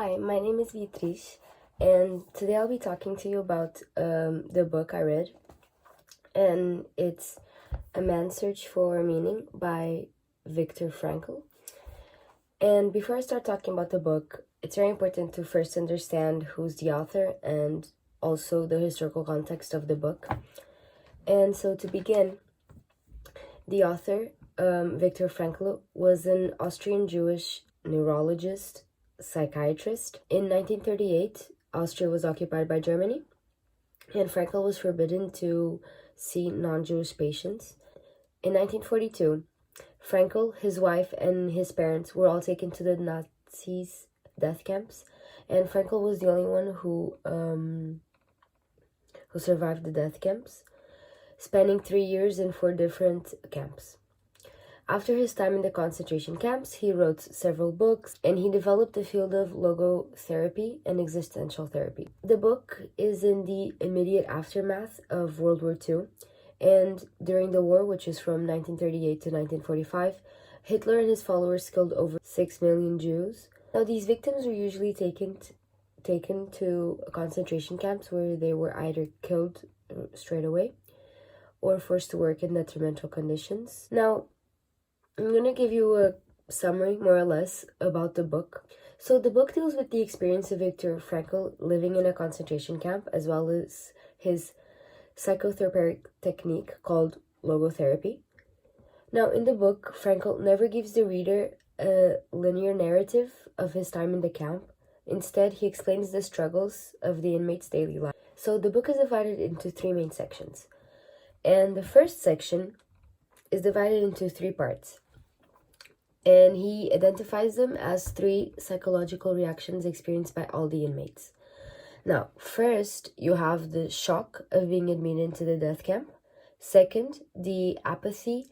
Hi, my name is Beatriz, and today I'll be talking to you about the book I read, and it's A Man's Search for Meaning by Viktor Frankl. And before I start talking about the book, it's very important to first understand who's the author and also the historical context of the book. And so to begin, the author, Viktor Frankl, was an Austrian Jewish neurologist, psychiatrist. In 1938, Austria was occupied by Germany, and Frankl was forbidden to see non-Jewish patients. In 1942, Frankl, his wife, and his parents were all taken to the Nazis' death camps, and Frankl was the only one who survived the death camps, spending 3 years in 4 different camps. After his time in the concentration camps, he wrote several books, and he developed the field of logotherapy and existential therapy. The book is in the immediate aftermath of World War II, and during the war, which is from 1938 to 1945, Hitler and his followers killed over 6 million Jews. Now, these victims were usually taken to concentration camps where they were either killed straight away or forced to work in detrimental conditions. Now, I'm going to give you a summary, more or less, about the book. So the book deals with the experience of Viktor Frankl living in a concentration camp, as well as his psychotherapeutic technique called logotherapy. Now, in the book, Frankl never gives the reader a linear narrative of his time in the camp. Instead, he explains the struggles of the inmates' daily life. So the book is divided into 3 main sections. And the first section is divided into 3 parts. And he identifies them as 3 psychological reactions experienced by all the inmates. Now, first, you have the shock of being admitted into the death camp. Second, the apathy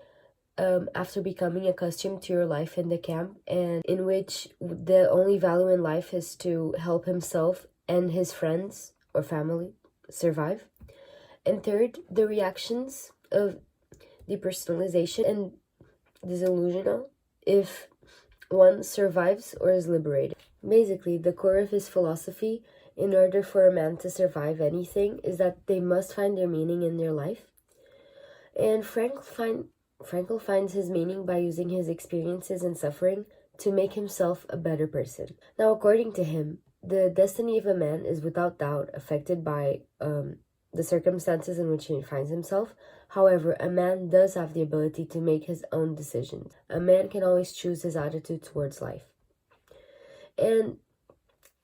after becoming accustomed to your life in the camp, and in which the only value in life is to help himself and his friends or family survive. And third, the reactions of depersonalization and disillusional if one survives or is liberated. Basically, the core of his philosophy, in order for a man to survive anything, is that they must find their meaning in their life. And Frankl finds his meaning by using his experiences and suffering to make himself a better person. Now, according to him, the destiny of a man is without doubt affected by the circumstances in which he finds himself. However, a man does have the ability to make his own decisions. A man can always choose his attitude towards life. And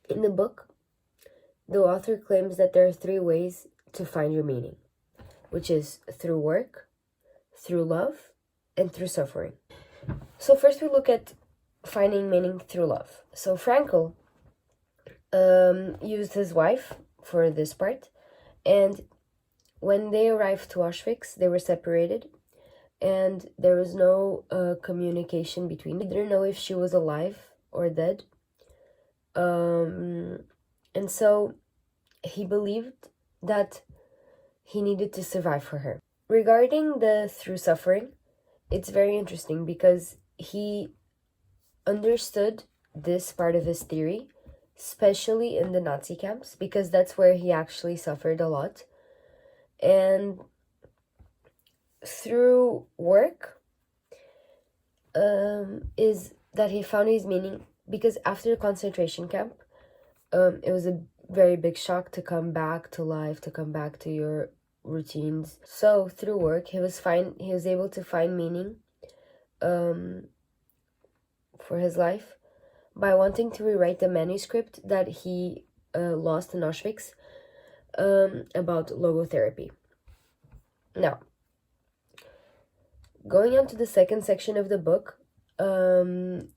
in the book, the author claims that there are 3 ways to find your meaning, which is through work, through love, and through suffering. So first we look at finding meaning through love. So Frankl used his wife for this part, and when they arrived to Auschwitz, they were separated, and there was no communication between them. They didn't know if she was alive or dead. And so he believed that he needed to survive for her. Regarding the through suffering, it's very interesting because he understood this part of his theory, especially in the Nazi camps, because that's where he actually suffered a lot. And through work is that he found his meaning, because after the concentration camp, it was a very big shock to come back to life, to come back to your routines. So through work, he was able to find meaning for his life by wanting to rewrite the manuscript that he lost in Auschwitz about logotherapy. Now, going on to the second section of the book,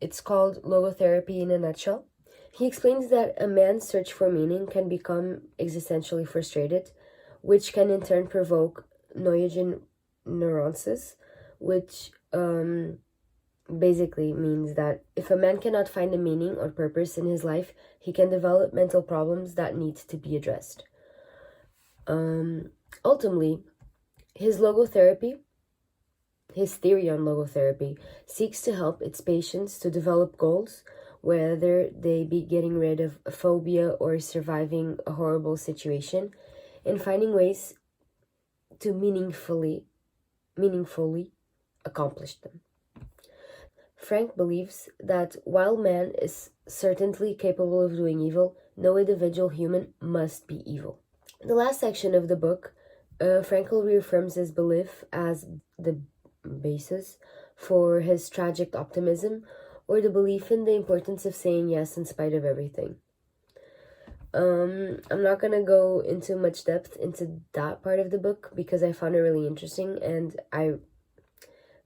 it's called Logotherapy in a Nutshell. He explains that a man's search for meaning can become existentially frustrated, which can in turn provoke noyogenic neuroses, which basically means that if a man cannot find a meaning or purpose in his life, he can develop mental problems that need to be addressed. Ultimately, his theory on logotherapy seeks to help its patients to develop goals whether they be getting rid of a phobia or surviving a horrible situation, and finding ways to meaningfully accomplish them. Frank believes that while man is certainly capable of doing evil, no individual human must be evil. The last section of the book, Frankl reaffirms his belief as the basis for his tragic optimism, or the belief in the importance of saying yes in spite of everything. I'm not gonna go into much depth into that part of the book because I found it really interesting and I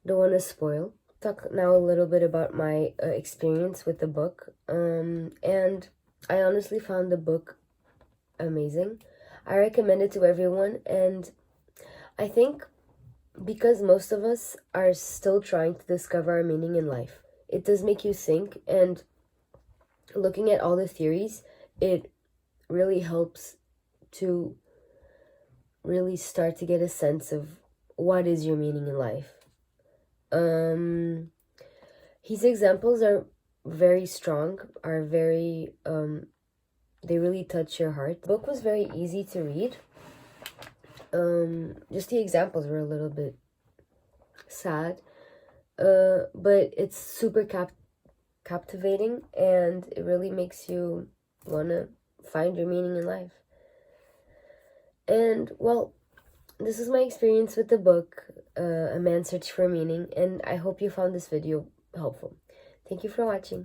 don't want to spoil. Talk now a little bit about my experience with the book. And I honestly found the book amazing. I recommend it to everyone, and I think because most of us are still trying to discover our meaning in life, it does make you think, and looking at all the theories, it really helps to really start to get a sense of what is your meaning in life. His examples are very strong, are very, they really touch your heart. The book was very easy to read. Just the examples were a little bit sad, but it's super captivating, and it really makes you want to find your meaning in life. And, well, this is my experience with the book, A Man's Search for Meaning, and I hope you found this video helpful. Thank you for watching.